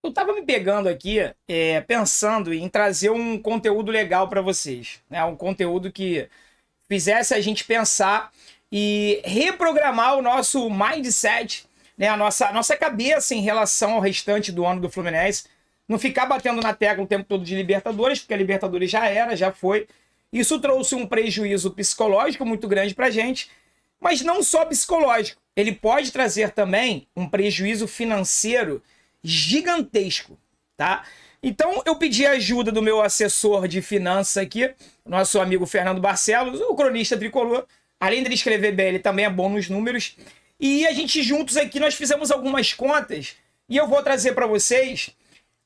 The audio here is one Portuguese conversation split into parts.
Eu tava me pegando aqui, pensando em trazer um conteúdo legal para vocês, né? Um conteúdo que fizesse a gente pensar e reprogramar o nosso mindset, né? A nossa cabeça em relação ao restante do ano do Fluminense. Não ficar batendo na tecla o tempo todo de Libertadores, porque a Libertadores já era, já foi. Isso trouxe um prejuízo psicológico muito grande pra gente, mas não só psicológico. Ele pode trazer também um prejuízo financeiro gigantesco, tá? Então eu pedi a ajuda do meu assessor de finanças aqui, nosso amigo Fernando Barcelos, o cronista tricolor. Além de ele escrever bem, ele também é bom nos números. E a gente juntos aqui, nós fizemos algumas contas e eu vou trazer para vocês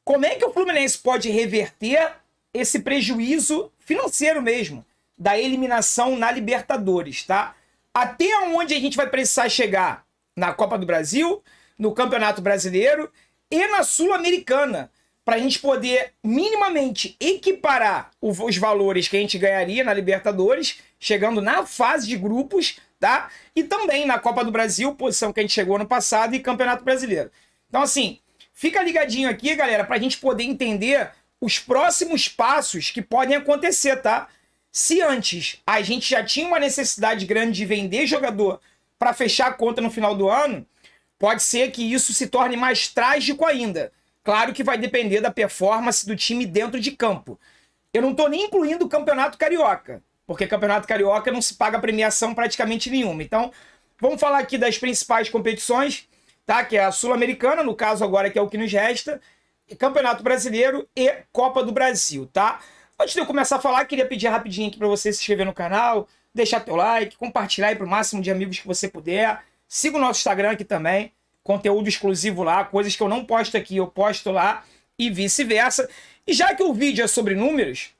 como é que o Fluminense pode reverter esse prejuízo financeiro mesmo da eliminação na Libertadores, tá? Até onde a gente vai precisar chegar na Copa do Brasil, no Campeonato Brasileiro e na Sul-Americana, para a gente poder minimamente equiparar os valores que a gente ganharia na Libertadores, chegando na fase de grupos, tá? E também na Copa do Brasil, posição que a gente chegou no passado, e Campeonato Brasileiro. Então, assim, fica ligadinho aqui, galera, para a gente poder entender os próximos passos que podem acontecer, tá? Se antes a gente já tinha uma necessidade grande de vender jogador para fechar a conta no final do ano, pode ser que isso se torne mais trágico ainda. Claro que vai depender da performance do time dentro de campo. Eu não estou nem incluindo o Campeonato Carioca, porque Campeonato Carioca não se paga premiação praticamente nenhuma. Então, vamos falar aqui das principais competições, tá? Que é a Sul-Americana, no caso agora, que é o que nos resta, Campeonato Brasileiro e Copa do Brasil, tá? Antes de eu começar a falar, queria pedir rapidinho aqui para você se inscrever no canal, deixar teu like, compartilhar aí para o máximo de amigos que você puder. Siga o nosso Instagram aqui também, conteúdo exclusivo lá, coisas que eu não posto aqui, eu posto lá e vice-versa. E já que o vídeo é sobre números,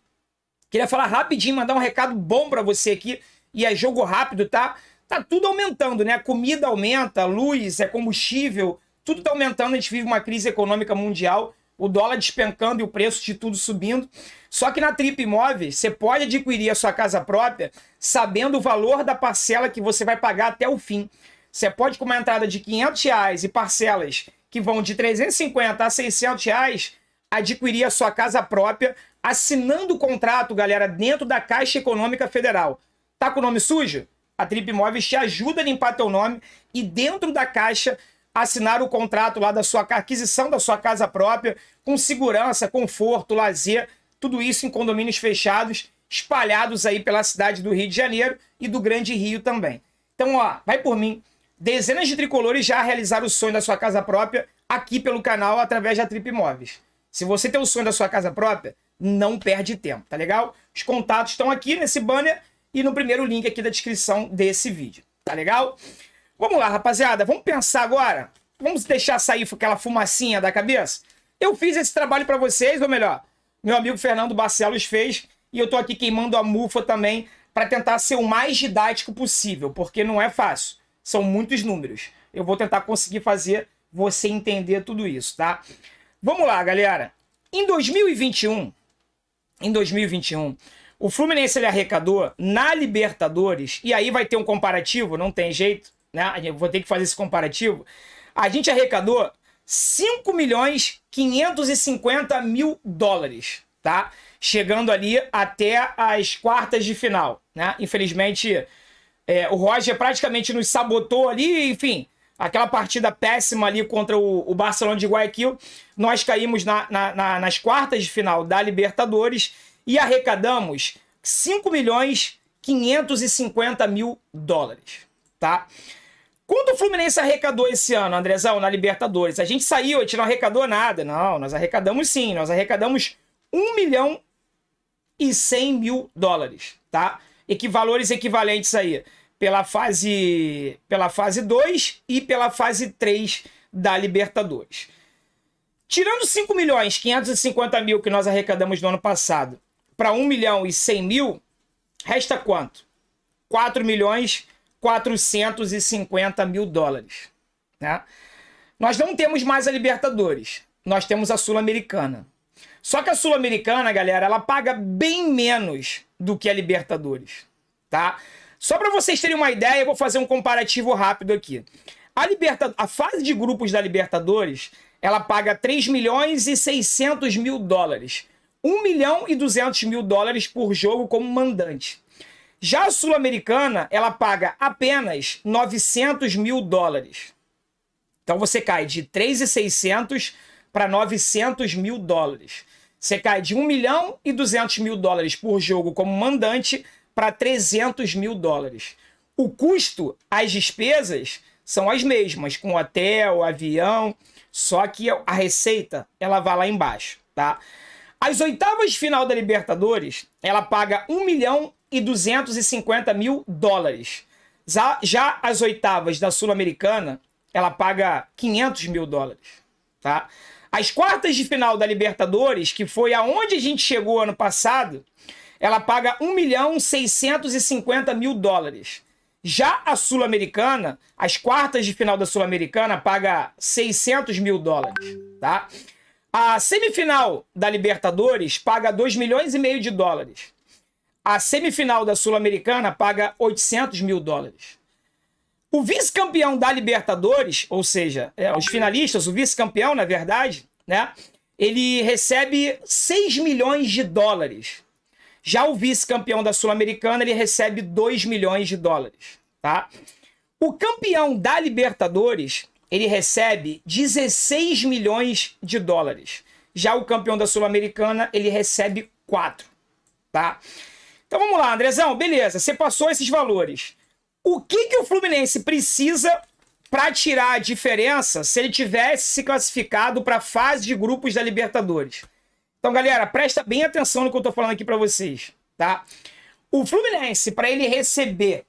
queria falar rapidinho, mandar um recado bom para você aqui, e é jogo rápido, tá? Tá tudo aumentando, né? A comida aumenta, luz, combustível, tudo tá aumentando, a gente vive uma crise econômica mundial, o dólar despencando e o preço de tudo subindo. Só que na Trip Imóveis, você pode adquirir a sua casa própria sabendo o valor da parcela que você vai pagar até o fim. Você pode, com uma entrada de R$500 e parcelas que vão de R$350 a R$600, adquirir a sua casa própria, assinando o contrato, galera, dentro da Caixa Econômica Federal. Tá com o nome sujo? A Trip Imóveis te ajuda a limpar teu nome e dentro da Caixa assinar o contrato lá da sua aquisição da sua casa própria, com segurança, conforto, lazer, tudo isso em condomínios fechados, espalhados aí pela cidade do Rio de Janeiro e do Grande Rio também. Então, ó, vai por mim. Dezenas de tricolores já realizaram o sonho da sua casa própria aqui pelo canal através da Trip Imóveis. Se você tem o sonho da sua casa própria, não perde tempo, tá legal? Os contatos estão aqui nesse banner e no primeiro link aqui da descrição desse vídeo, tá legal? Vamos lá, rapaziada, vamos pensar agora? Vamos deixar sair aquela fumacinha da cabeça? Eu fiz esse trabalho para vocês, ou melhor, meu amigo Fernando Barcelos fez, e eu tô aqui queimando a mufa também para tentar ser o mais didático possível, porque não é fácil, são muitos números. Eu vou tentar conseguir fazer você entender tudo isso, tá? Vamos lá, galera. Em 2021, o Fluminense ele arrecadou na Libertadores, e aí vai ter um comparativo, não tem jeito, né? Eu vou ter que fazer esse comparativo. A gente arrecadou 5.550.000 dólares, tá? Chegando ali até as quartas de final, né? Infelizmente, o Roger praticamente nos sabotou ali, enfim, aquela partida péssima ali contra o Barcelona de Guayaquil, nós caímos nas quartas de final da Libertadores e arrecadamos 5.550.000 dólares, tá? Quanto o Fluminense arrecadou esse ano, Andrezão, na Libertadores? A gente saiu, a gente não arrecadou nada. Não, nós arrecadamos sim. Nós arrecadamos 1.100.000 dólares, tá? Valores equivalentes aí pela fase 2 e pela fase 3 da Libertadores. Tirando 5.550.000 que nós arrecadamos no ano passado para 1.100.000, resta quanto? 4.450.000 dólares, né? Nós não temos mais a Libertadores, nós temos a Sul-Americana. Só que a Sul-Americana, galera, ela paga bem menos do que a Libertadores, tá? Só para vocês terem uma ideia, eu vou fazer um comparativo rápido aqui. A fase de grupos da Libertadores, ela paga 3 milhões e 600 mil dólares. 1 milhão e 200 mil dólares por jogo como mandante. Já a Sul-Americana, ela paga apenas 900 mil dólares. Então você cai de 3.600 para 900 mil dólares. Você cai de 1 milhão e 200 mil dólares por jogo como mandante para 300 mil dólares. O custo, as despesas, são as mesmas, com hotel, avião, só que a receita, ela vai lá embaixo, tá? As oitavas de final da Libertadores, ela paga 1 milhão e 250 mil dólares. Já as oitavas da Sul-Americana, ela paga 500 mil dólares, tá? As quartas de final da Libertadores, que foi aonde a gente chegou ano passado, ela paga 1 milhão e 650 mil dólares. Já a Sul-Americana, as quartas de final da Sul-Americana paga 600 mil dólares, tá? A semifinal da Libertadores paga 2 milhões e meio de dólares. A semifinal da Sul-Americana paga 800 mil dólares. O vice-campeão da Libertadores, ou seja, os finalistas, o vice-campeão, na verdade, né, ele recebe 6 milhões de dólares. Já o vice-campeão da Sul-Americana, ele recebe 2 milhões de dólares. Tá? O campeão da Libertadores, ele recebe 16 milhões de dólares. Já o campeão da Sul-Americana, ele recebe 4. Tá? Então vamos lá, Andrezão, beleza, você passou esses valores. O que o Fluminense precisa para tirar a diferença se ele tivesse se classificado para a fase de grupos da Libertadores? Então, galera, presta bem atenção no que eu estou falando aqui para vocês, tá? O Fluminense, para ele receber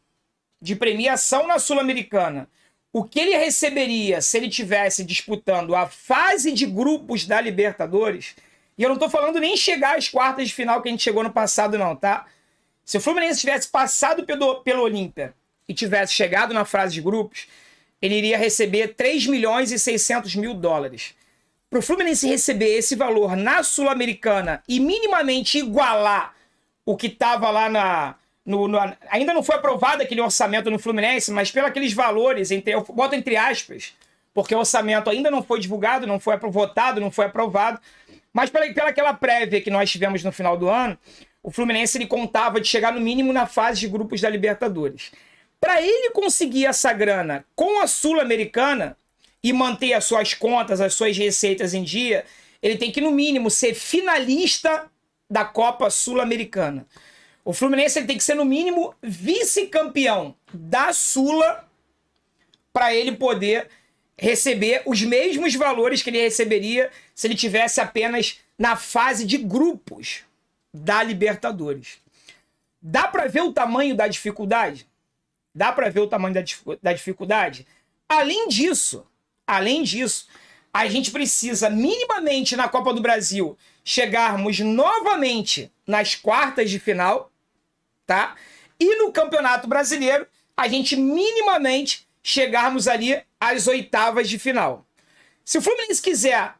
de premiação na Sul-Americana, o que ele receberia se ele tivesse disputando a fase de grupos da Libertadores, e eu não estou falando nem chegar às quartas de final que a gente chegou no passado, não, tá? Se o Fluminense tivesse passado pelo Olímpia e tivesse chegado na fase de grupos, ele iria receber 3 milhões e 600 mil dólares. Para o Fluminense receber esse valor na Sul-Americana e minimamente igualar o que estava lá ainda não foi aprovado aquele orçamento no Fluminense, mas pelos aqueles valores, eu boto entre aspas, porque o orçamento ainda não foi divulgado, não foi votado, não foi aprovado, mas pela aquela prévia que nós tivemos no final do ano, o Fluminense ele contava de chegar no mínimo na fase de grupos da Libertadores. Para ele conseguir essa grana com a Sul-Americana e manter as suas contas, as suas receitas em dia, ele tem que, no mínimo, ser finalista da Copa Sul-Americana. O Fluminense ele tem que ser, no mínimo, vice-campeão da Sula para ele poder receber os mesmos valores que ele receberia se ele tivesse apenas na fase de grupos da Libertadores. Dá para ver o tamanho da dificuldade? Dá para ver o tamanho da dificuldade? Além disso, a gente precisa minimamente na Copa do Brasil chegarmos novamente nas quartas de final, tá? E no Campeonato Brasileiro, a gente minimamente chegarmos ali às oitavas de final. Se o Fluminense quiser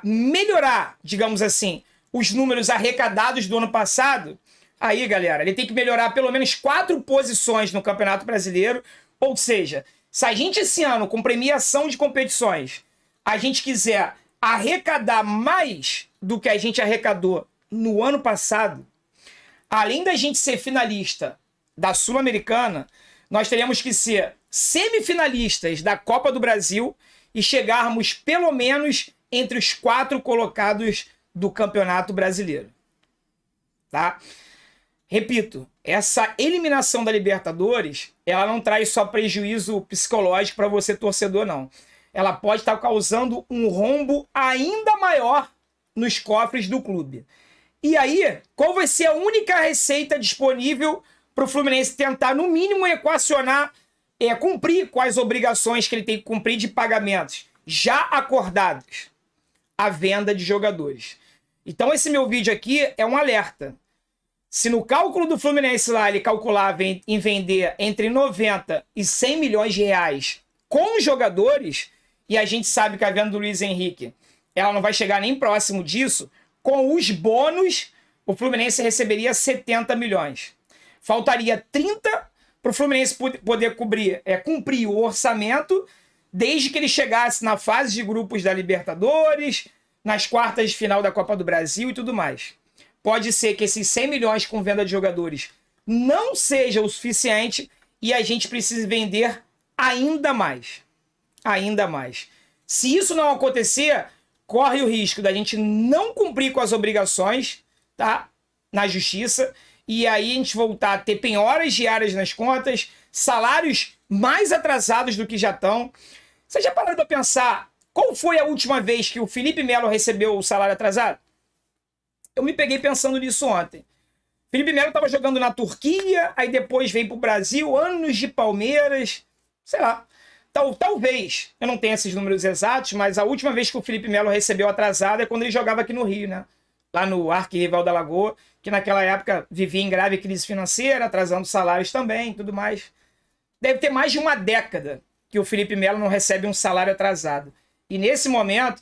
melhorar, digamos assim, os números arrecadados do ano passado, aí, galera, ele tem que melhorar pelo menos 4 posições no Campeonato Brasileiro. Ou seja, se a gente esse ano, com premiação de competições, a gente quiser arrecadar mais do que a gente arrecadou no ano passado, além da gente ser finalista da Sul-Americana, nós teremos que ser semifinalistas da Copa do Brasil e chegarmos pelo menos entre os 4 colocados do Campeonato Brasileiro. Tá? Repito, essa eliminação da Libertadores, ela não traz só prejuízo psicológico para você, torcedor, não. Ela pode estar causando um rombo ainda maior nos cofres do clube. E aí, qual vai ser a única receita disponível para o Fluminense tentar, no mínimo, equacionar, cumprir com as obrigações que ele tem que cumprir de pagamentos já acordados? A venda de jogadores. Então, esse meu vídeo aqui é um alerta. Se no cálculo do Fluminense lá ele calculava em vender entre 90 e 100 milhões de reais com jogadores, e a gente sabe que a venda do Luiz Henrique ela não vai chegar nem próximo disso, com os bônus o Fluminense receberia 70 milhões. Faltaria 30 para o Fluminense poder cumprir o orçamento, desde que ele chegasse na fase de grupos da Libertadores, nas quartas de final da Copa do Brasil e tudo mais. Pode ser que esses 100 milhões com venda de jogadores não seja o suficiente e a gente precise vender ainda mais. Ainda mais. Se isso não acontecer, corre o risco da gente não cumprir com as obrigações, tá? Na justiça, e aí a gente voltar a ter penhoras diárias nas contas, salários mais atrasados do que já estão. Você já parou para pensar qual foi a última vez que o Felipe Melo recebeu o salário atrasado? Eu me peguei pensando nisso ontem. Felipe Melo estava jogando na Turquia, aí depois veio para o Brasil, anos de Palmeiras, sei lá. Talvez, eu não tenho esses números exatos, mas a última vez que o Felipe Melo recebeu atrasado é quando ele jogava aqui no Rio, né? Lá no Arquirrival da Lagoa, que naquela época vivia em grave crise financeira, atrasando salários também e tudo mais. Deve ter mais de uma década que o Felipe Melo não recebe um salário atrasado. E nesse momento,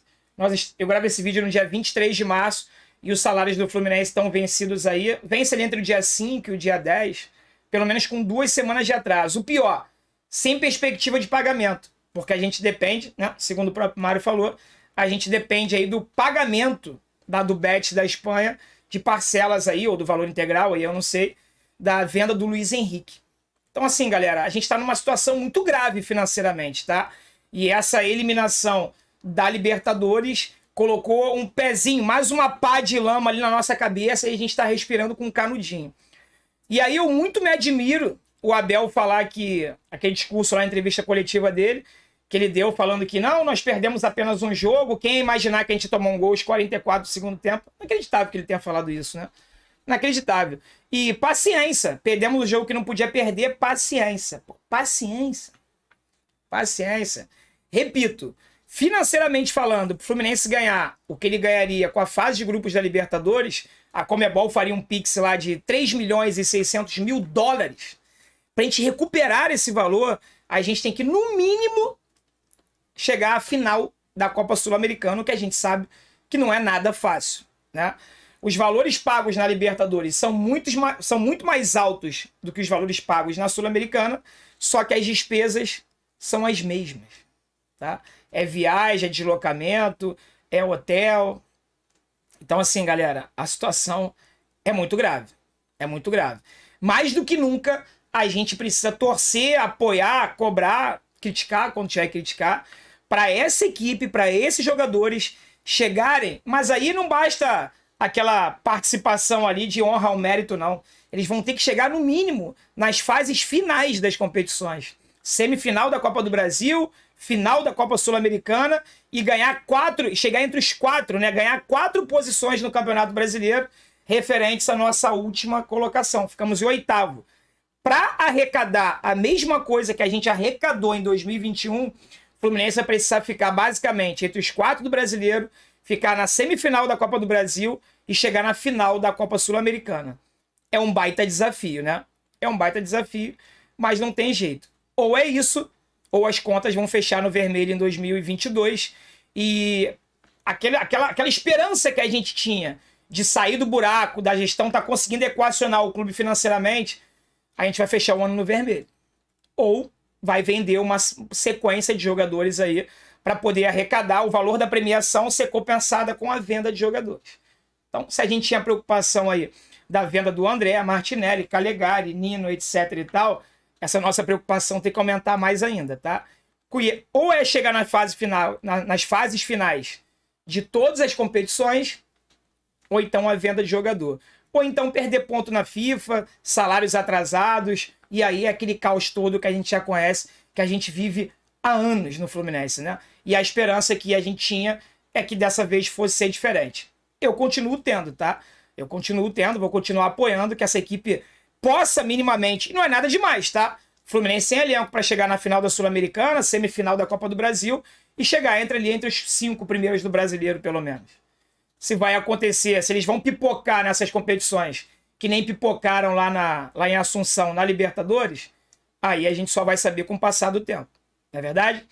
eu gravo esse vídeo no dia 23 de março, e os salários do Fluminense estão vencidos aí. Vence ali entre o dia 5 e o dia 10, pelo menos com 2 semanas de atraso. O pior, sem perspectiva de pagamento, porque a gente depende, né, segundo o próprio Mário falou, a gente depende aí do pagamento do Bet da Espanha, de parcelas aí, ou do valor integral, aí eu não sei, da venda do Luiz Henrique. Então assim, galera, a gente está numa situação muito grave financeiramente, tá? E essa eliminação da Libertadores colocou um pezinho, mais uma pá de lama ali na nossa cabeça e a gente está respirando com um canudinho. E aí eu muito me admiro o Abel falar que, aquele discurso lá, na entrevista coletiva dele, que ele deu falando que não, nós perdemos apenas um jogo, quem ia imaginar que a gente tomou um gol aos 44 do segundo tempo? Inacreditável que ele tenha falado isso, né? Inacreditável. E paciência, perdemos o jogo que não podia perder, paciência. Paciência. Paciência. Repito, financeiramente falando, para o Fluminense ganhar o que ele ganharia com a fase de grupos da Libertadores, a Conmebol faria um pix lá de 3 milhões e 600 mil dólares. Para a gente recuperar esse valor, a gente tem que, no mínimo, chegar à final da Copa Sul-Americana, que a gente sabe que não é nada fácil, né? Os valores pagos na Libertadores são muito mais altos do que os valores pagos na Sul-Americana, só que as despesas são as mesmas, tá? É viagem, é deslocamento, é hotel. Então, assim, galera, a situação é muito grave. É muito grave. Mais do que nunca, a gente precisa torcer, apoiar, cobrar, criticar, quando tiver que criticar, para essa equipe, para esses jogadores chegarem. Mas aí não basta aquela participação ali de honra ao mérito, não. Eles vão ter que chegar, no mínimo, nas fases finais das competições. Semifinal da Copa do Brasil, final da Copa Sul-Americana e chegar entre os 4, né? Ganhar 4 posições no Campeonato Brasileiro referentes à nossa última colocação. Ficamos em 8º. Para arrecadar a mesma coisa que a gente arrecadou em 2021, o Fluminense vai precisar ficar basicamente entre os 4 do Brasileiro, ficar na semifinal da Copa do Brasil e chegar na final da Copa Sul-Americana. É um baita desafio, né? É um baita desafio, mas não tem jeito. Ou é isso, ou as contas vão fechar no vermelho em 2022 e aquela esperança que a gente tinha de sair do buraco, da gestão tá conseguindo equacionar o clube financeiramente, a gente vai fechar o ano no vermelho. Ou vai vender uma sequência de jogadores aí para poder arrecadar o valor da premiação ser compensada com a venda de jogadores. Então, se a gente tinha preocupação aí da venda do André, Martinelli, Calegari, Nino, etc e tal, essa nossa preocupação tem que aumentar mais ainda, tá? Ou é chegar na fase final, nas fases finais de todas as competições, ou então a venda de jogador. Ou então perder ponto na FIFA, salários atrasados, e aí é aquele caos todo que a gente já conhece, que a gente vive há anos no Fluminense, né? E a esperança que a gente tinha é que dessa vez fosse ser diferente. Eu continuo tendo, tá? Eu continuo tendo, vou continuar apoiando que essa equipe possa minimamente, não é nada demais, tá? Fluminense sem elenco para chegar na final da Sul-Americana, semifinal da Copa do Brasil e chegar entre os 5 primeiros do Brasileiro, pelo menos. Se vai acontecer, se eles vão pipocar nessas competições, que nem pipocaram lá em Assunção, na Libertadores, aí a gente só vai saber com o passar do tempo. Não é verdade?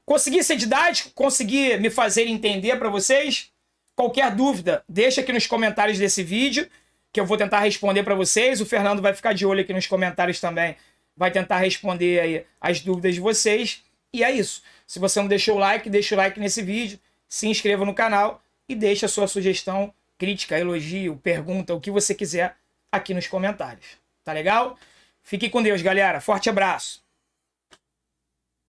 Consegui ser didático? Consegui me fazer entender para vocês? Qualquer dúvida, deixa aqui nos comentários desse vídeo, que eu vou tentar responder para vocês. O Fernando vai ficar de olho aqui nos comentários também, vai tentar responder aí as dúvidas de vocês. E é isso. Se você não deixou o like, deixa o like nesse vídeo, se inscreva no canal e deixa a sua sugestão, crítica, elogio, pergunta, o que você quiser aqui nos comentários. Tá legal? Fique com Deus, galera. Forte abraço.